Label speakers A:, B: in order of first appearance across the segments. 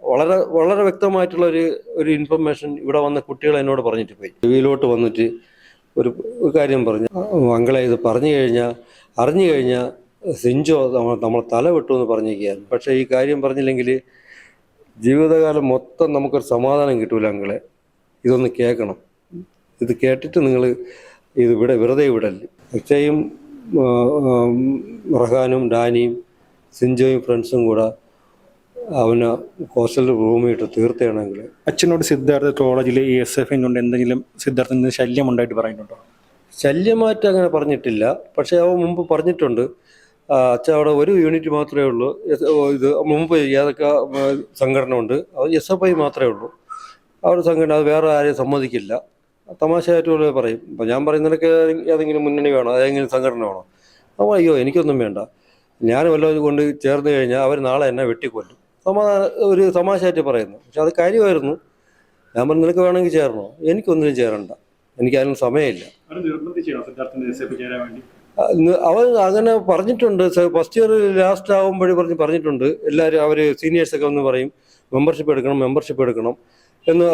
A: വളരെ വളരെ വ്യക്തമായിട്ടുള്ള ഒരു ഇൻഫർമേഷൻ ഇവിടെ വന്ന കുട്ടികൾ എന്നോട് പറഞ്ഞിട്ട് പോയി. ടിവിയിലോട്ട് വന്നിട്ട് ഒരു ഒരു കാര്യം പറഞ്ഞു, മംഗളെ ഇത് അറിഞ്ഞു കഴിഞ്ഞാൽ സിഞ്ചോ നമ്മൾ തല വിട്ടു എന്ന് പറഞ്ഞിരിക്കുകയാണ്. പക്ഷേ ഈ കാര്യം പറഞ്ഞില്ലെങ്കിൽ ജീവിതകാലം മൊത്തം നമുക്കൊരു സമാധാനം കിട്ടൂല അങ്ങളെ. ഇതൊന്ന് കേൾക്കണം. ഇത് കേട്ടിട്ട് നിങ്ങൾ ഇത് വെറുതെ വിടല്ലേ. അക്ഷയും റഹാനും ഡാനിയും സിഞ്ചോയും ഫ്രണ്ട്സും കൂടെ അവന് ഹോസ്റ്റലിൽ റൂമിട്ട് തീർത്തുകയാണെങ്കിൽ.
B: അച്ഛനോട് സിദ്ധാർത്ഥ കോളേജിൽ ESF കൊണ്ട് എന്തെങ്കിലും സിദ്ധാർത്ഥന് ശല്യം ഉണ്ടായിട്ട് പറയുന്നുണ്ടോ?
A: ശല്യമായിട്ട് അങ്ങനെ പറഞ്ഞിട്ടില്ല. പക്ഷേ അവൻ മുമ്പ് പറഞ്ഞിട്ടുണ്ട്, അച്ഛൻ അവിടെ ഒരു യൂണിറ്റ് മാത്രമേ ഉള്ളൂ, ഇത് മുമ്പ് ഏതൊക്കെ സംഘടന ഉണ്ട്, അത് SFI മാത്രമേ ഉള്ളൂ. അവരുടെ സംഘടന അത് വേറെ ആരെയും സമ്മതിക്കില്ല. തമാശയായിട്ട് പറയും. അപ്പം ഞാൻ പറയുന്നതൊക്കെ ഏതെങ്കിലും മുന്നണി വേണോ, ഏതെങ്കിലും സംഘടന വേണോ? അപ്പോൾ അയ്യോ എനിക്കൊന്നും വേണ്ട, ഞാൻ വല്ലതും കൊണ്ട് ചേർന്ന് കഴിഞ്ഞാൽ അവർ നാളെ എന്നെ വെട്ടിക്കൊല്ലും. ഒരു തമാശയായിട്ട് പറയുന്നു. പക്ഷെ അത് കാര്യമായിരുന്നു. ഞാൻ പറഞ്ഞു നിനക്ക് വേണമെങ്കിൽ ചേരണോ? എനിക്കൊന്നിനും ചേരണ്ട, എനിക്ക് അതിനും സമയമില്ല. അവൻ അങ്ങനെ പറഞ്ഞിട്ടുണ്ട്. ഫസ്റ്റ് ഇയർ ലാസ്റ്റ് ആകുമ്പോഴേ പറഞ്ഞിട്ടുണ്ട്. എല്ലാവരും അവർ സീനിയേഴ്സൊക്കെ ഒന്ന് പറയും മെമ്പർഷിപ്പ് എടുക്കണം എന്ന്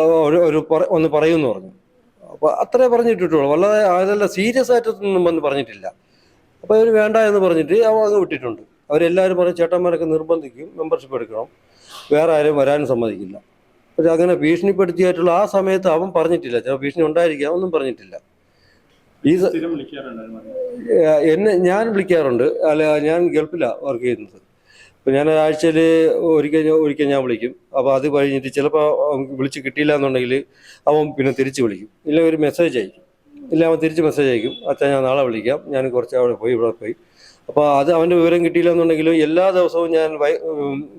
A: ഒന്ന് പറയുമെന്ന് പറഞ്ഞു. അപ്പോൾ അത്രേ പറഞ്ഞിട്ടുള്ളൂ. വളരെ അതല്ല സീരിയസ് ആയിട്ടൊന്നും വന്ന് പറഞ്ഞിട്ടില്ല. അപ്പോൾ അവർ വേണ്ട എന്ന് പറഞ്ഞിട്ട് അവൻ അങ്ങ് വിട്ടിട്ടുണ്ട്. അവരെല്ലാവരും പറയും ചേട്ടന്മാരൊക്കെ നിർബന്ധിക്കും മെമ്പർഷിപ്പ് എടുക്കണം, വേറെ ആരും വരാനും സമ്മതിക്കില്ല. പക്ഷെ അങ്ങനെ ഭീഷണിപ്പെടുത്തിയായിട്ടുള്ള ആ സമയത്ത് അവൻ പറഞ്ഞിട്ടില്ല. ചില ഭീഷണി ഉണ്ടായിരിക്കാം, ഒന്നും പറഞ്ഞിട്ടില്ല. ഞാൻ വിളിക്കാറുണ്ട്. അല്ല, ഞാൻ ഗൾഫിലാണ് വർക്ക് ചെയ്യുന്നത്. ഇപ്പം ഞാൻ ആഴ്ചയിൽ ഒരിക്കൽ ഞാൻ വിളിക്കും. അപ്പോൾ അത് കഴിഞ്ഞിട്ട് ചിലപ്പോൾ വിളിച്ച് കിട്ടിയില്ല എന്നുണ്ടെങ്കിൽ അവൻ പിന്നെ തിരിച്ച് വിളിക്കും, ഇല്ല ഒരു മെസ്സേജ് അയക്കും. ഇല്ല അവൻ തിരിച്ച് മെസ്സേജ് അയക്കും, അച്ഛാ ഞാൻ നാളെ വിളിക്കാം, ഞാൻ കുറച്ച് അവിടെ പോയി ഇവിടെ പോയി. അപ്പോൾ അത് അവൻ്റെ വിവരം കിട്ടിയില്ല എന്നുണ്ടെങ്കിലും എല്ലാ ദിവസവും ഞാൻ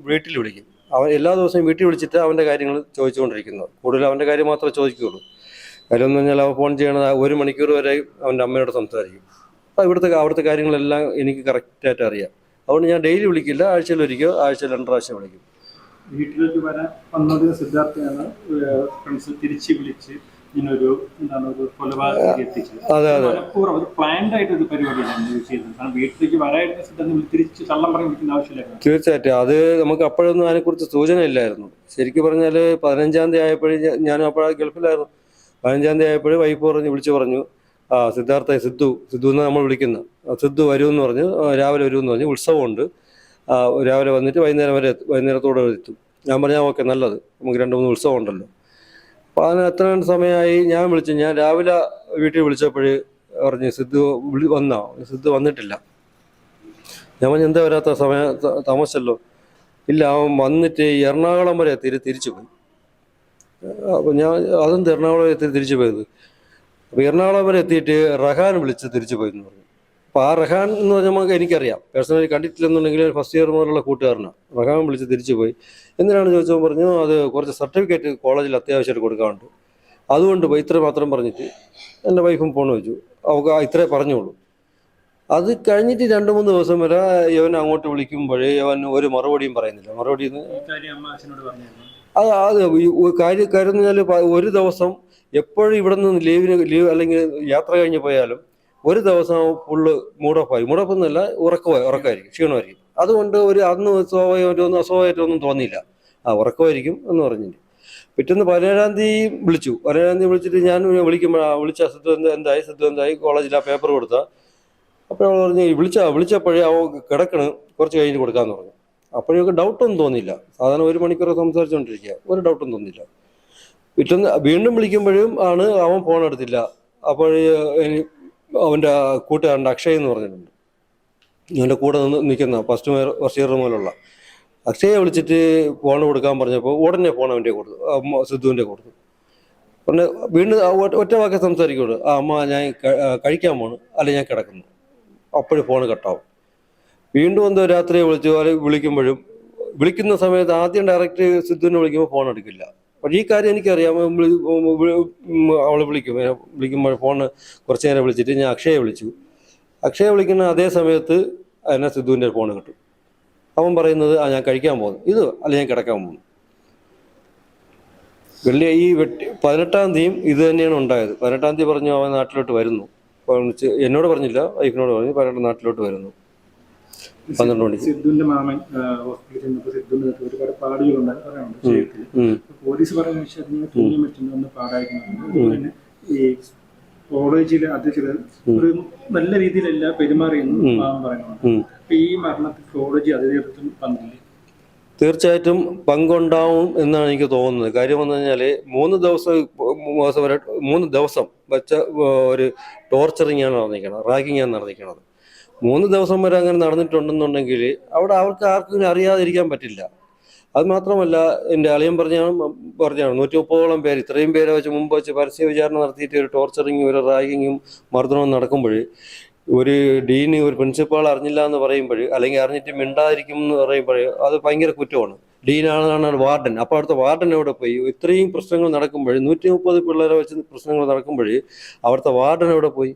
A: വീട്ടിൽ വിളിക്കും. അവൻ എല്ലാ ദിവസവും വീട്ടിൽ വിളിച്ചിട്ട് അവൻ്റെ കാര്യങ്ങൾ ചോദിച്ചുകൊണ്ടിരിക്കുന്നത്. കൂടുതൽ അവൻ്റെ കാര്യം മാത്രമേ ചോദിക്കുകയുള്ളൂ. കാര്യം എന്ന് പറഞ്ഞാൽ അവൻ ഫോൺ ചെയ്യണത് 1 മണിക്കൂർ വരെ അവൻ്റെ അമ്മയോട് സംസാരിക്കും. അപ്പോൾ അവിടുത്തെ കാര്യങ്ങളെല്ലാം എനിക്ക് കറക്റ്റായിട്ട് അറിയാം. അതുകൊണ്ട് ഞാൻ ഡെയിലി വിളിക്കില്ല, ആഴ്ചയിൽ 2 പ്രാവശ്യം വിളിക്കും.
B: വീട്ടിലേക്ക് വരാൻ വന്നത് സിദ്ധാർത്ഥയാണ് ഫ്രണ്ട്സ് തിരിച്ച് വിളിച്ച് ഇങ്ങനൊരു ഒരു കൊലപാതകം എത്തിച്ചത്. ഒരു പ്ലാൻഡ് ആയിട്ട് ഒരു പരിപാടിയാണ് ചെയ്തത്. കാരണം വീട്ടിലേക്ക് വരായിരുന്നു സിദ്ധാർത്ഥ തിരിച്ച് കള്ളം പറഞ്ഞ് വിളിക്കുന്ന ആവശ്യമില്ല.
A: തീർച്ചയായിട്ടും അത് നമുക്ക് അപ്പോഴൊന്നും അതിനെക്കുറിച്ച് സൂചന ഇല്ലായിരുന്നു. ശരിക്കും പറഞ്ഞാൽ 15-ാം തീയതി ആയപ്പോഴേ ഞാൻ അപ്പോഴാണ് ഗൾഫിലായിരുന്നു. 15-ാം തീയതി ആയപ്പോഴേ വൈഫ് വിളിച്ചു പറഞ്ഞു, സിദ്ധു എന്ന് നമ്മൾ വിളിക്കുന്ന സിദ്ധു വരുമെന്ന് പറഞ്ഞു, രാവിലെ വരുമെന്ന് പറഞ്ഞു, ഉത്സവമുണ്ട്, രാവിലെ വന്നിട്ട് വൈകുന്നേരത്തോടെ എത്തും. ഞാൻ പറഞ്ഞാൽ ഓക്കെ നല്ലത്, നമുക്ക് 2-3 ഉത്സവം ഉണ്ടല്ലോ. അപ്പോൾ അതിന് എത്ര സമയമായി ഞാൻ വിളിച്ചു. ഞാൻ രാവിലെ വീട്ടിൽ വിളിച്ചപ്പോൾ പറഞ്ഞു സിദ്ധു വന്നിട്ടില്ല. ഞാൻ പറഞ്ഞു എന്താ വരാത്ത സമയം താമസിച്ചല്ലോ. ഇല്ല അവൻ വന്നിട്ട് എറണാകുളം വരെ തിരിച്ചു പോയി. അപ്പോൾ ഞാൻ അതെന്ത് എറണാകുളം വരെ തിരിച്ചു പോയത്? അപ്പോൾ എറണാകുളം വരെ എത്തിയിട്ട് റഹാൻ വിളിച്ച് തിരിച്ചു പോയെന്ന് പറഞ്ഞു. അപ്പോൾ ആ റഹാൻ എന്ന് പറഞ്ഞാൽ നമുക്ക് എനിക്കറിയാം, പേഴ്സണലി കണ്ടിട്ടില്ലെന്നുണ്ടെങ്കിൽ ഫസ്റ്റ് ഇയർ മുതലുള്ള കൂട്ടുകാരനാണ്. റഹാൻ വിളിച്ച് തിരിച്ചു പോയി. എന്തിനാണ് ചോദിച്ചപ്പോൾ പറഞ്ഞു അത് കുറച്ച് സർട്ടിഫിക്കറ്റ് കോളേജിൽ അത്യാവശ്യമായിട്ട് കൊടുക്കാറുണ്ട്, അതുകൊണ്ട് പോയി. ഇത്ര മാത്രം പറഞ്ഞിട്ട് എൻ്റെ വൈഫും ഫോൺ വെച്ചു. അവൾക്ക് ഇത്രേ പറഞ്ഞോളൂ. അത് കഴിഞ്ഞിട്ട് 2-3 ദിവസം വരെ ഇവൻ അങ്ങോട്ട് വിളിക്കുമ്പോഴേ ഇവൻ ഒരു മറുപടിയും പറയുന്നില്ല. കാര്യം എന്ന് പറഞ്ഞാൽ ഒരു ദിവസം എപ്പോഴും ഇവിടെ നിന്ന് ലീവ് അല്ലെങ്കിൽ യാത്ര കഴിഞ്ഞ് പോയാലും ഒരു ദിവസം ഫുള്ള് മൂഡോഫായി. മൂഡോഫ് എന്നല്ല, ഉറക്കമായിരിക്കും, ക്ഷീണമായിരിക്കും. അതുകൊണ്ട് അന്ന് അസ്വാഭാവികമായിട്ടൊന്നും തോന്നിയില്ല. ഉറക്കമായിരിക്കും എന്ന് പറഞ്ഞിട്ട് പിറ്റേന്ന് 17-ാം തീയതി വിളിച്ചു. 17-ാം തീയതി വിളിച്ചിട്ട് ഞാൻ വിളിച്ച സിദ്ധു എന്തായി കോളേജിൽ ആ പേപ്പർ കൊടുത്താൽ. അപ്പോൾ അവൾ പറഞ്ഞു വിളിച്ചപ്പോഴേ അവൾ കിടക്കണ്, കുറച്ച് കഴിഞ്ഞിട്ട് കൊടുക്കാമെന്ന് പറഞ്ഞു. അപ്പോഴേക്കും ഡൗട്ടൊന്നും തോന്നിയില്ല. സാധാരണ 1 മണിക്കൂർ സംസാരിച്ചുകൊണ്ടിരിക്കുക, ഒരു ഡൗട്ടും തോന്നിയില്ല. പിറ്റേന്ന് വീണ്ടും വിളിക്കുമ്പോഴും അവൻ ഫോൺ എടുത്തില്ല. അപ്പോൾ അവൻ്റെ കൂട്ടുകാരൻ്റെ അക്ഷയ് എന്ന് പറഞ്ഞിട്ടുണ്ട്, അവൻ്റെ കൂടെ നിൽക്കുന്ന ഫസ്റ്റ് ഇയർ മുതലുള്ള അക്ഷയെ വിളിച്ചിട്ട് ഫോൺ കൊടുക്കാൻ പറഞ്ഞപ്പോൾ ഉടനെ ഫോൺ അവൻ്റെ കൊടുത്തു, സിദ്ധുവിൻ്റെ കൊടുത്തു. പിന്നെ വീണ്ടും ഒറ്റ വാക്കെ സംസാരിക്കുള്ളൂ, അമ്മ ഞാൻ കഴിക്കാൻ പോണു, അല്ലെങ്കിൽ ഞാൻ കിടക്കുന്നു. അപ്പോഴും ഫോൺ കട്ടാവും. വീണ്ടും എന്തോ രാത്രി വിളിക്കുമ്പോഴും വിളിക്കുന്ന സമയത്ത് ആദ്യം ഡയറക്റ്റ് സിദ്ധുവിനെ വിളിക്കുമ്പോൾ ഫോൺ എടുക്കില്ല. പക്ഷേ ഈ കാര്യം എനിക്കറിയാം. അവൾ വിളിക്കുമ്പോൾ ഫോൺ കുറച്ച് നേരം വിളിച്ചിട്ട് ഞാൻ അക്ഷയെ വിളിച്ചു. അക്ഷയെ വിളിക്കുന്ന അതേ സമയത്ത് എന്നെ സിദ്ധുവിൻ്റെ ഫോൺ കിട്ടും. അവൻ പറയുന്നത് ഞാൻ കഴിക്കാൻ പോകുന്നു, അല്ല ഞാൻ കിടക്കാൻ പോകുന്നു. ഈ 18-ാം തീയതിയും ഇത് തന്നെയാണ് ഉണ്ടായത്. 18-ാം തീയതി പറഞ്ഞു അവൻ നാട്ടിലോട്ട് വരുന്നു. എന്നോട് പറഞ്ഞില്ല, വൈഫിനോട് പറഞ്ഞു 18 നാട്ടിലോട്ട് വരുന്നു. 12 മണിക്ക്.
B: സിദ്ധുവിന്റെ മാമൻ ഹോസ്പിറ്റലിൽ ചെന്നപ്പോൾ സിദ്ധുവിന്റെ ഒരുപാട് പാടുകളുണ്ടായി പറയാനുണ്ട് ശരീരത്തിൽ. പോലീസ് പറയുന്ന വിഷയത്തിന് തൂങ്ങി മറ്റുന്ന പാടായിരുന്നു. അതുപോലെ തന്നെ ഈ കോളേജിലെ അധ്യക്ഷര് ഒരു നല്ല രീതിയിലല്ല പെരുമാറിയെന്ന് മാമൻ പറയുന്നുണ്ട്. അപ്പൊ ഈ മരണത്തിൽ കോളേജ് അധികൃതർക്കും പങ്കില്ല?
A: തീർച്ചയായിട്ടും പങ്കുണ്ടാവും എന്നാണ് എനിക്ക് തോന്നുന്നത്. കാര്യം വന്നു കഴിഞ്ഞാൽ 3 ദിവസം വെച്ച ഒരു ടോർച്ചറിങ് ആണ് നടന്നിരിക്കുന്നത്, റാഗിങ് ആണ് നടന്നിരിക്കുന്നത്. 3 ദിവസം വരെ അങ്ങനെ നടന്നിട്ടുണ്ടെന്നുണ്ടെങ്കിൽ അവിടെ അവർക്ക് ആർക്കും അറിയാതിരിക്കാൻ പറ്റില്ല. അത് മാത്രമല്ല, എൻ്റെ അളിയൻ പറഞ്ഞാണ് 130ഓളം പേര്, ഇത്രയും പേരെ വെച്ച് മുമ്പ് വെച്ച് പരസ്യ വിചാരണ നടത്തിയിട്ട് ഒരു ടോർച്ചറിങ്ങും ഒരു റാഗിങ്ങും മർദ്ദനവും നടക്കുമ്പോൾ ഒരു ഡീന് ഒരു പ്രിൻസിപ്പാൾ അറിഞ്ഞില്ല എന്ന് പറയുമ്പോൾ, അല്ലെങ്കിൽ അറിഞ്ഞിട്ട് മിണ്ടാതിരിക്കും എന്ന് പറയുമ്പോൾ അത് ഭയങ്കര കുറ്റമാണ്. ഡീനാണ് വാർഡൻ. അപ്പോൾ അവിടുത്തെ വാർഡൻ എവിടെ പോയി? ഇത്രയും പ്രശ്നങ്ങൾ നടക്കുമ്പോൾ 130 പിള്ളേരെ വെച്ച് പ്രശ്നങ്ങൾ നടക്കുമ്പോൾ അവിടുത്തെ വാർഡൻ എവിടെ പോയി?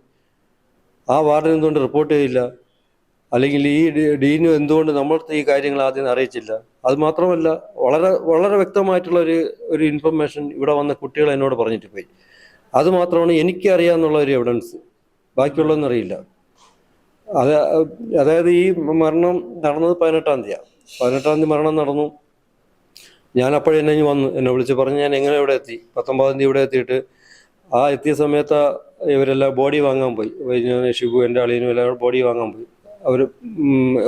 A: ആ വാർഡൻ എന്തുകൊണ്ട് റിപ്പോർട്ട് ചെയ്യില്ല? അല്ലെങ്കിൽ ഈ ഡീന് എന്തുകൊണ്ട് നമ്മളത്തെ ഈ കാര്യങ്ങൾ ആദ്യം അറിയിച്ചില്ല? അത് മാത്രമല്ല, വളരെ വളരെ വ്യക്തമായിട്ടുള്ള ഒരു ഇൻഫർമേഷൻ ഇവിടെ വന്ന കുട്ടികൾ എന്നോട് പറഞ്ഞിട്ട് പോയി. അത് മാത്രമാണ് എനിക്കറിയാമെന്നുള്ള ഒരു എവിഡൻസ്. ബാക്കിയുള്ളതൊന്നും അറിയില്ല. അതായത് ഈ മരണം നടന്നത് 18-ാം തീയതിയാണ്. 18-ാം തീയതി മരണം നടന്നു. ഞാൻ അപ്പോഴെന്നെ വന്നു, എന്നെ വിളിച്ച് പറഞ്ഞ് ഞാൻ എങ്ങനെ ഇവിടെ എത്തി. 19-ാം തീയതി ഇവിടെ എത്തിയിട്ട് എത്തിയ സമയത്ത് ഇവരെല്ലാം ബോഡി വാങ്ങാൻ പോയി. ഷിബു, എൻ്റെ അളിയനും എല്ലാം ബോഡി വാങ്ങാൻ പോയി. അവർ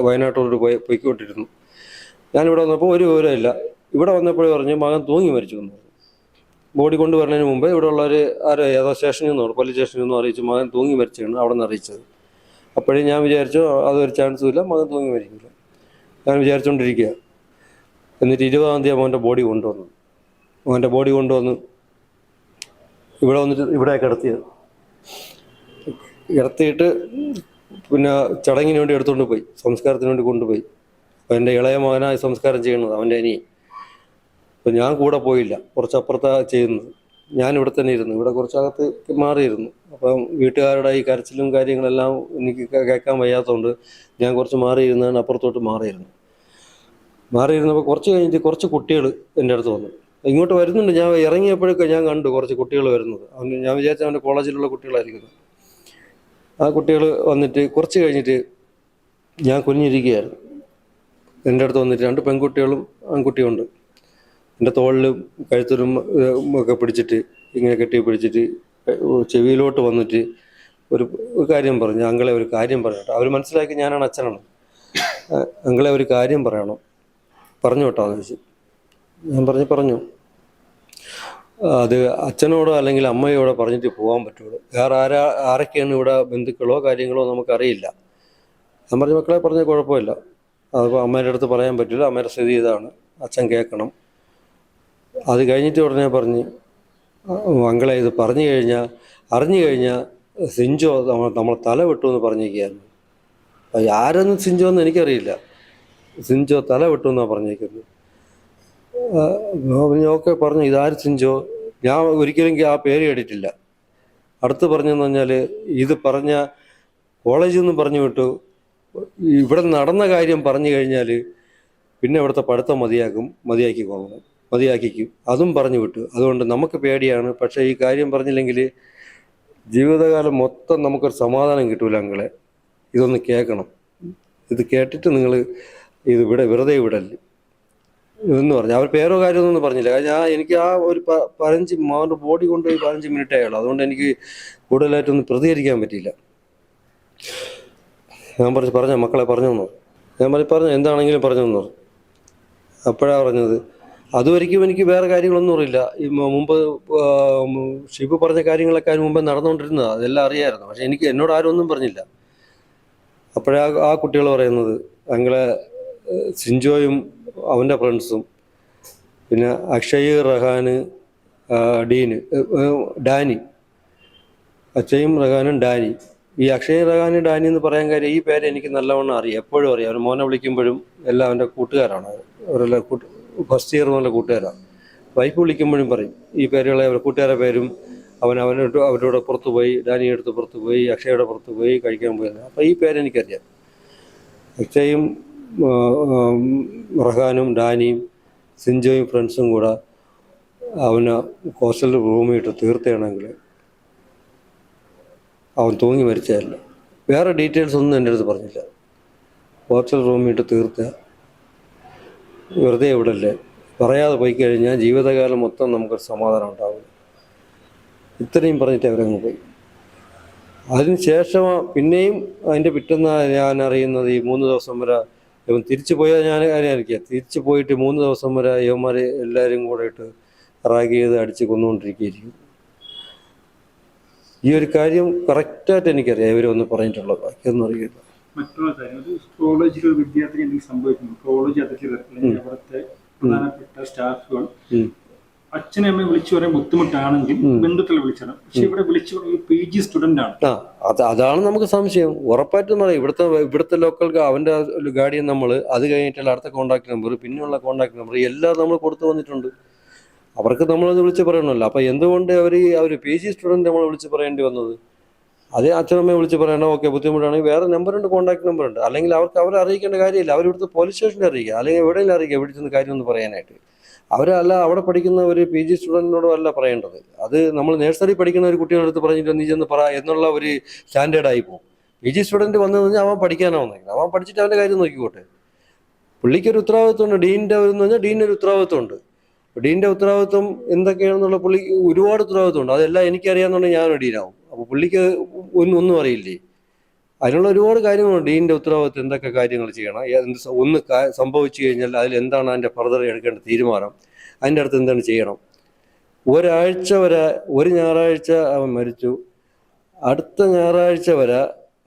A: വയനാട്ടോട് പോയിക്കൊണ്ടിരുന്നു. ഞാനിവിടെ വന്നപ്പോൾ ഒരു വിവരമില്ല. ഇവിടെ വന്നപ്പോഴേ പറഞ്ഞു മകൻ തൂങ്ങി മരിച്ചു എന്ന്. ബോഡി കൊണ്ടുവരുന്നതിന് മുമ്പ് ഇവിടെ ഉള്ളവർ ഏതോ സ്റ്റേഷനിൽ നിന്നോ പോലീസ് സ്റ്റേഷനിൽ നിന്നോ അറിയിച്ചു മകൻ തൂങ്ങി മരിച്ചാണ് അവിടെ നിന്ന് അറിയിച്ചത്. അപ്പോഴേ ഞാൻ വിചാരിച്ചു അതൊരു ചാൻസും ഇല്ല, മകൻ തൂങ്ങി മരിക്കില്ല. ഞാൻ വിചാരിച്ചുകൊണ്ടിരിക്കുക. എന്നിട്ട് 20-ാം തീയതി മോൻ്റെ ബോഡി കൊണ്ടുവന്ന് ഇവിടെ വന്നിട്ട് ഇവിടെ കിടത്തിയിട്ട് പിന്നെ ചടങ്ങിന് വേണ്ടി എടുത്തുകൊണ്ട് പോയി, സംസ്കാരത്തിന് വേണ്ടി കൊണ്ടുപോയി. അപ്പോൾ എൻ്റെ ഇളയ മകനായി സംസ്കാരം ചെയ്യുന്നത്, അവൻ്റെ അനിയൻ. അപ്പോൾ ഞാൻ കൂടെ പോയില്ല, കുറച്ചപ്പുറത്താണ് ചെയ്യുന്നത്. ഞാൻ ഇവിടെ തന്നെ ഇരുന്നു, ഇവിടെ കുറച്ചകത്ത് മാറിയിരുന്നു. അപ്പം വീട്ടുകാരുടെ ഈ കരച്ചിലും കാര്യങ്ങളെല്ലാം എനിക്ക് കേൾക്കാൻ വയ്യാത്തതുകൊണ്ട് ഞാൻ കുറച്ച് മാറിയിരുന്നാണ്, അപ്പുറത്തോട്ട് മാറിയിരുന്നപ്പോൾ കുറച്ച് കഴിഞ്ഞിട്ട് കുറച്ച് കുട്ടികൾ എൻ്റെ അടുത്ത് വന്നു. ഇങ്ങോട്ട് വരുന്നുണ്ട്. ഞാൻ ഇറങ്ങിയപ്പോഴൊക്കെ ഞാൻ കണ്ടു കുറച്ച് കുട്ടികൾ വരുന്നത്. ഞാൻ വിചാരിച്ച അവൻ്റെ കോളേജിലുള്ള കുട്ടികളായിരിക്കുന്നു. ആ കുട്ടികൾ വന്നിട്ട് കുറച്ച് കഴിഞ്ഞിട്ട് ഞാൻ കുനിഞ്ഞിരിക്കുകയായിരുന്നു. എൻ്റെ അടുത്ത് വന്നിട്ട് 2 പെൺകുട്ടികളും ആൺകുട്ടിയുണ്ട്. എൻ്റെ തോളിലും കഴുത്തിലും ഒക്കെ പിടിച്ചിട്ട് ഇങ്ങനെ കെട്ടിപ്പിടിച്ചിട്ട് ചെവിയിലോട്ട് വന്നിട്ട് ഒരു കാര്യം പറഞ്ഞു. അങ്ങളെ ഒരു കാര്യം പറയട്ടെ. അവർ മനസ്സിലാക്കി ഞാനാണ് അച്ഛനാണ്. അങ്ങളെ ഒരു കാര്യം പറയണം, പറഞ്ഞു കേട്ടോന്ന് ചോദിച്ചു. ഞാൻ പറഞ്ഞു അത് അച്ഛനോടോ അല്ലെങ്കിൽ അമ്മയോടോ പറഞ്ഞിട്ട് പോകാൻ പറ്റുള്ളൂ. വേറെ ആരൊക്കെയാണ് ഇവിടെ ബന്ധുക്കളോ കാര്യങ്ങളോ നമുക്കറിയില്ല. ഞാൻ പറഞ്ഞു മക്കളെ പറഞ്ഞ കുഴപ്പമില്ല, അതിപ്പോൾ അമ്മേൻ്റെ അടുത്ത് പറയാൻ പറ്റില്ല, അമ്മയുടെ സ്ഥിതി ഇതാണ്, അച്ഛൻ കേൾക്കണം. അത് കഴിഞ്ഞിട്ട് ഉടനെ പറഞ്ഞ് മക്കളെ ഇത് അറിഞ്ഞു കഴിഞ്ഞാൽ സിഞ്ചോ നമ്മൾ തല വിട്ടു എന്ന് പറഞ്ഞിരിക്കുകയായിരുന്നു. ആരെന്ന് സിഞ്ചോ എന്ന് എനിക്കറിയില്ല, സിഞ്ചോ തല വിട്ടു എന്നാണ് പറഞ്ഞിരിക്കുന്നത്. ഓക്കെ പറഞ്ഞു, ഇതാര് സിഞ്ചോ? ഞാൻ ഒരിക്കലും ആ പേര് കേട്ടിട്ടില്ല. അടുത്ത് പറഞ്ഞെന്ന് പറഞ്ഞാൽ ഇത് പറഞ്ഞ കോളേജിൽ നിന്നും പറഞ്ഞു വിട്ടു. ഇവിടെ നടന്ന കാര്യം പറഞ്ഞു കഴിഞ്ഞാൽ പിന്നെ ഇവിടുത്തെ പഠിത്തം മതിയാക്കിക്കും, അതും പറഞ്ഞു വിട്ടു. അതുകൊണ്ട് നമുക്ക് പേടിയാണ്. പക്ഷേ ഈ കാര്യം പറഞ്ഞില്ലെങ്കിൽ ജീവിതകാലം മൊത്തം നമുക്കൊരു സമാധാനം കിട്ടൂല. അങ്ങളെ ഇതൊന്ന് കേൾക്കണം, ഇത് കേട്ടിട്ട് നിങ്ങൾ ഇത് വെറുതെ വിടല്ലേ എന്ന് പറഞ്ഞു. അവർ പേരോ കാര്യമൊന്നും പറഞ്ഞില്ല. എനിക്ക് ഒരു 15 അവൻ്റെ ബോഡി കൊണ്ടുപോയി 15 മിനിറ്റേ ആയുള്ളൂ. അതുകൊണ്ട് എനിക്ക് കൂടുതലായിട്ടൊന്നും പ്രതികരിക്കാൻ പറ്റിയില്ല. ഞാൻ പറഞ്ഞ മക്കളെ പറഞ്ഞു ഞാൻ പറഞ്ഞു എന്താണെങ്കിലും പറഞ്ഞു തന്നു. അപ്പോഴാണ് പറഞ്ഞത് അതുവരെയ്ക്കും എനിക്ക് വേറെ കാര്യങ്ങളൊന്നും അറിയില്ല. ഈ മുമ്പ് ഷിബു പറഞ്ഞ കാര്യങ്ങളൊക്കെ അതിന് മുമ്പേ നടന്നുകൊണ്ടിരുന്നത്, അതെല്ലാം അറിയാമായിരുന്നു. പക്ഷെ എന്നോട് ആരും ഒന്നും പറഞ്ഞില്ല. അപ്പോഴാ ആ കുട്ടികൾ പറയുന്നത് ഞങ്ങളെ സിഞ്ചോയും അവൻ്റെ ഫ്രണ്ട്സും പിന്നെ അക്ഷയ്, റഹാന്, ഡാനി, അക്ഷയും റഹാനും ഡാനി. ഈ അക്ഷയ്, റഹാന്, ഡാനി എന്ന് പറയാൻ കാര്യം ഈ പേര് എനിക്ക് നല്ലവണ്ണം അറിയാം, എപ്പോഴും അറിയാം. അവൻ മോനെ വിളിക്കുമ്പോഴും എല്ലാം അവൻ്റെ കൂട്ടുകാരാണ്, അവരെല്ലാം ഫസ്റ്റ് ഇയർ എന്നുള്ള കൂട്ടുകാരാണ്. വൈഫ് വിളിക്കുമ്പോഴും പറയും ഈ പേരുകളെ, കൂട്ടുകാരുടെ പേരും. അവരോട് പുറത്തു പോയി, ഡാനിയുടെ പുറത്ത് പോയി, അക്ഷയുടെ പുറത്ത് പോയി കഴിക്കാൻ പോയത്. അപ്പോൾ ഈ പേരെനിക്കറിയാം. അക്ഷയും റഹാനും ഡാനിയും സിഞ്ചോയും ഫ്രണ്ട്സും കൂടെ അവന് ഹോസ്റ്റലിൽ റൂമിട്ട് തീർത്തുകയാണെങ്കിൽ അവൻ തൂങ്ങി മരിച്ചതല്ല. വേറെ ഡീറ്റെയിൽസ് ഒന്നും എൻ്റെ അടുത്ത് പറഞ്ഞില്ല. ഹോസ്റ്റൽ റൂമിട്ട് തീർത്ത വെറുതെ വിടല്ലേ, പറയാതെ പോയി കഴിഞ്ഞാൽ ജീവിതകാലം മൊത്തം നമുക്കൊരു സമാധാനം ഉണ്ടാവും. ഇത്രയും പറഞ്ഞിട്ട് അവരങ്ങ് പോയി. അതിന് ശേഷം പിന്നെയും അതിൻ്റെ പിറ്റേന്ന് ഞാൻ അറിയുന്നത് ഈ 3 ദിവസം വരെ ഇവൻ തിരിച്ചു പോയാൽ ഞാൻ അറിയാതിരിക്കുക. തിരിച്ചു പോയിട്ട് 3 ദിവസം വരെ ഇവന്മാർ എല്ലാവരും കൂടെ ഇട്ട് റാഗ് ചെയ്ത് അടിച്ച് കൊന്നുകൊണ്ടിരിക്കുകയായിരിക്കും. ഈ ഒരു കാര്യം കറക്റ്റായിട്ട് എനിക്കറിയാം, ഇവരൊന്ന് പറഞ്ഞിട്ടുള്ളത്, ബാക്കിയൊന്നും അറിയില്ല.
B: മറ്റുള്ള കാര്യം, ഒരു കോളേജിൽ ഒരു വിദ്യാർത്ഥി എന്തെങ്കിലും സംഭവിക്കുന്നു, കോളേജ് അധികൃതർ അല്ലെങ്കിൽ അവിടുത്തെ പ്രധാനപ്പെട്ട സ്റ്റാഫുകൾ അച്ഛനെ അമ്മയെ വിളിച്ചു പറയാൻ ബുദ്ധിമുട്ടാണെങ്കിൽ ബന്ധുക്കളെ വിളിച്ചാണ്. പക്ഷെ ഇവിടെ വിളിച്ചു പറയുന്നത് PG സ്റ്റുഡന്റ് ആണ്.
A: അതാണ് നമുക്ക് സംശയം. ഉറപ്പായിട്ടും പറയാം, ഇവിടുത്തെ ലോക്കൽ അവന്റെ ഗാർഡിയൻ നമ്മൾ, അത് കഴിഞ്ഞിട്ടുള്ള അടുത്ത കോൺടാക്ട് നമ്പർ, പിന്നെയുള്ള കോൺടാക്ട് നമ്പർ എല്ലാം നമ്മൾ കൊടുത്തു വന്നിട്ടുണ്ട്. അവർക്ക് നമ്മളത് വിളിച്ച് പറയണമല്ലോ. അപ്പൊ എന്തുകൊണ്ട് അവർ PG സ്റ്റുഡന്റ് നമ്മൾ വിളിച്ച് പറയേണ്ടി വന്നത്? അതേ അച്ഛനമ്മയെ വിളിച്ച് പറയണം, ഓക്കെ ബുദ്ധിമുട്ടാണെങ്കിൽ വേറെ നമ്പറുണ്ട്, കോൺടാക്ട് നമ്പറുണ്ട്. അല്ലെങ്കിൽ അവരെ അറിയിക്കേണ്ട കാര്യമില്ല, അവരിവിടുത്തെ പോലീസ് സ്റ്റേഷനിൽ അറിയിക്കുക, അല്ലെങ്കിൽ എവിടെയെങ്കിലും അറിയിക്കുക വിളിച്ചെന്ന് കാര്യം ഒന്ന് പറയാനായിട്ട്. അവരല്ല അവിടെ പഠിക്കുന്ന ഒരു PG സ്റ്റുഡൻറ്റിനോടും അല്ല പറയേണ്ടത്. അത് നമ്മൾ നഴ്സറി പഠിക്കുന്ന ഒരു കുട്ടികളുടെ അടുത്ത് പറഞ്ഞിട്ട് നീ ചെന്ന് പറ എന്നുള്ള ഒരു സ്റ്റാൻഡേർഡായി പോകും. PG സ്റ്റുഡൻറ്റ് വന്നു കഴിഞ്ഞാൽ അവൻ പഠിക്കാനാണ് വന്നേക്കുന്നത്, അവൻ പഠിച്ചിട്ട് അവൻ്റെ കാര്യം നോക്കിക്കോട്ടെ. പുള്ളിക്കൊരു ഉത്തരവാദിത്വമുണ്ട്, ഡീനിൻ്റെ എന്ന് പറഞ്ഞാൽ ഡീനൊരു ഉത്തരവാദിത്വമുണ്ട്. ഡീനിൻ്റെ ഉത്തരവാദിത്വം എന്തൊക്കെയാണെന്നുള്ള പുള്ളിക്ക് ഒരുപാട് ഉത്തരവാദിത്വമുണ്ട്. അതെല്ലാം എനിക്കറിയാമെന്നുണ്ടെങ്കിൽ ഞാനൊരു ഡീനാവും. അപ്പോൾ പുള്ളിക്ക് ഒന്നും അറിയില്ലേ? അതിനുള്ള ഒരുപാട് കാര്യങ്ങളുണ്ട്. ഡീനിൻ്റെ ഉത്തരവാദിത്വം എന്തൊക്കെ കാര്യങ്ങൾ ചെയ്യണം, ഒന്ന് സംഭവിച്ചു കഴിഞ്ഞാൽ അതിൽ എന്താണ് അതിൻ്റെ ഫർദർ എടുക്കേണ്ട തീരുമാനം, അതിൻ്റെ അടുത്ത് എന്താണ് ചെയ്യണം. ഒരാഴ്ച വരെ, ഒരു ഞായറാഴ്ച അവൻ മരിച്ചു, അടുത്ത ഞായറാഴ്ച വരെ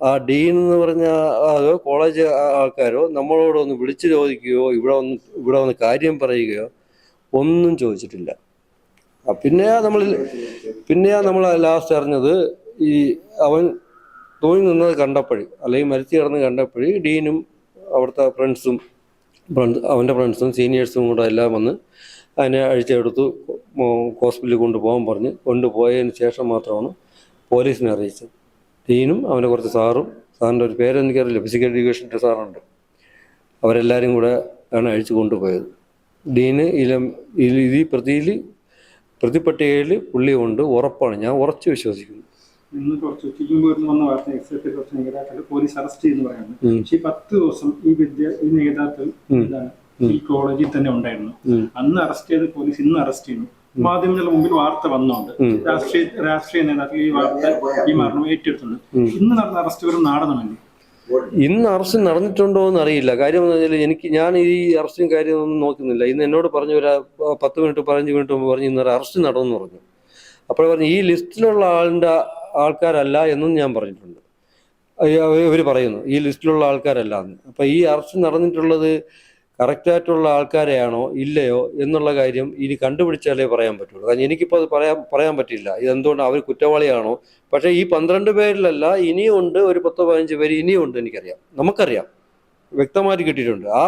A: ആ ഡീൻ എന്ന് പറഞ്ഞ അതോ കോളേജ് ആൾക്കാരോ നമ്മളോടൊന്ന് വിളിച്ചു ചോദിക്കുകയോ ഇവിടെ വന്ന് കാര്യം പറയുകയോ ഒന്നും ചോദിച്ചിട്ടില്ല. പിന്നെയാ നമ്മൾ ലാസ്റ്റ് അറിഞ്ഞത്, ഈ അവൻ തൂങ്ങി നിന്നത് കണ്ടപ്പോഴും, അല്ലെങ്കിൽ മരിച്ചു കിടന്ന് കണ്ടപ്പോഴും ഡീനും അവിടുത്തെ അവൻ്റെ ഫ്രണ്ട്സും സീനിയേഴ്സും കൂടെ എല്ലാം വന്ന് അതിനെ അഴിച്ചെടുത്തു ഹോസ്പിറ്റലിൽ കൊണ്ടുപോകാൻ കൊണ്ടുപോയതിന് ശേഷം മാത്രമാണ് പോലീസിനെ അറിയിച്ചത്. ഡീനും അവൻ്റെ കുറച്ച് സാറിൻ്റെ ഒരു പേരെനിക്കറിയില്ല, ഫിസിക്കൽ എഡ്യൂക്കേഷൻ്റെ സാറുണ്ട്, അവരെല്ലാവരും കൂടെ ആണ് അഴിച്ചു കൊണ്ടുപോയത്. ഡീന് ഈ പ്രതിപട്ടികയിൽ പുള്ളി കൊണ്ട് ഉറപ്പാണ്, ഞാൻ ഉറച്ചു വിശ്വസിക്കുന്നു.
B: ഇന്ന് കുറച്ച് വന്ന വാർത്ത എക്സൈറ്റിൽ കുറച്ച് നേതാക്കൾ പോലീസ് അറസ്റ്റ് ചെയ്യുന്നു പറയുന്നത്. പക്ഷേ 10 ദിവസം ഈ നേതാക്കൾ ഈ കോളേജിൽ തന്നെ ഉണ്ടായിരുന്നു. അന്ന് അറസ്റ്റ് ചെയ്ത് പോലീസ് ഇന്ന് അറസ്റ്റ് ചെയ്യുന്നു. മാധ്യമങ്ങളുടെ മുമ്പിൽ വാർത്ത വന്നുകൊണ്ട് രാഷ്ട്രീയ നേതാക്കൾ ഈ മരണം ഏറ്റെടുത്തുണ്ട്. ഇന്ന് നടന്ന അറസ്റ്റ് വെറും നാടകമല്ലേ?
A: ഇന്ന് അറസ്റ്റ് നടന്നിട്ടുണ്ടോ എന്ന് അറിയില്ല. കാര്യം എന്ന് വെച്ചാൽ ഞാൻ ഈ അറസ്റ്റും കാര്യമൊന്നും നോക്കുന്നില്ല. ഇന്ന് എന്നോട് പറഞ്ഞു ഒരു 10 മിനിറ്റ് 15 മിനിറ്റ് മുമ്പ് പറഞ്ഞു ഇന്നൊരു അറസ്റ്റ് നടന്നു പറഞ്ഞു. അപ്പോൾ പറഞ്ഞു ഈ ലിസ്റ്റിലുള്ള ആൾക്കാരല്ല എന്നും ഞാൻ പറഞ്ഞിട്ടുണ്ട്. ഇവർ പറയുന്നു ഈ ലിസ്റ്റിലുള്ള ആൾക്കാരല്ല എന്ന്. അപ്പം ഈ അറസ്റ്റ് നടന്നിട്ടുള്ളത് കറക്റ്റായിട്ടുള്ള ആൾക്കാരെയാണോ ഇല്ലയോ എന്നുള്ള കാര്യം ഇനി കണ്ടുപിടിച്ചാലേ പറയാൻ പറ്റുള്ളൂ. കാരണം എനിക്കിപ്പോൾ അത് പറയാൻ പറ്റില്ല ഇതെന്തുകൊണ്ട് അവർ കുറ്റവാളിയാണോ. പക്ഷേ ഈ 12 പേരിലല്ല, ഇനിയും ഉണ്ട് ഒരു 10-15 പേര് ഇനിയും ഉണ്ട്, നമുക്കറിയാം വ്യക്തമായിട്ട് കിട്ടിയിട്ടുണ്ട്. ആ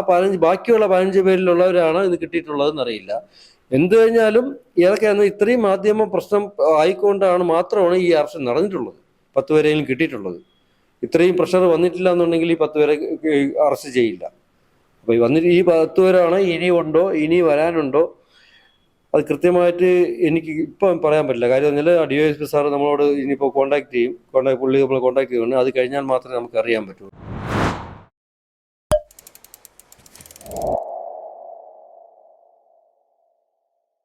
A: ബാക്കിയുള്ള 15 പേരിലുള്ളവരാണ് ഇത് കിട്ടിയിട്ടുള്ളതെന്ന് അറിയില്ല. എന്തു കഴിഞ്ഞാലും ഏതൊക്കെയാണ് ഇത്രയും മാധ്യമ പ്രശ്നം ആയിക്കൊണ്ടാണ് മാത്രമാണ് ഈ അറസ്റ്റ് നടന്നിട്ടുള്ളത്, 10 പേരെങ്കിലും കിട്ടിയിട്ടുള്ളത്. ഇത്രയും പ്രഷർ വന്നിട്ടില്ല എന്നുണ്ടെങ്കിൽ ഈ 10 പേരെ അറസ്റ്റ് ചെയ്യില്ല. അപ്പോൾ വന്നിട്ട് ഈ 10 പേരാണ് ഇനിയുണ്ടോ ഇനി വരാനുണ്ടോ അത് കൃത്യമായിട്ട് എനിക്ക് ഇപ്പം പറയാൻ പറ്റില്ല. കാര്യം പറഞ്ഞാൽ DYSP സാറ് നമ്മളോട് ഇനിയിപ്പോൾ പുള്ളി നമ്മൾ കോൺടാക്ട് ചെയ്യുന്നുണ്ട്. അത് കഴിഞ്ഞാൽ മാത്രമേ നമുക്ക് അറിയാൻ പറ്റൂ.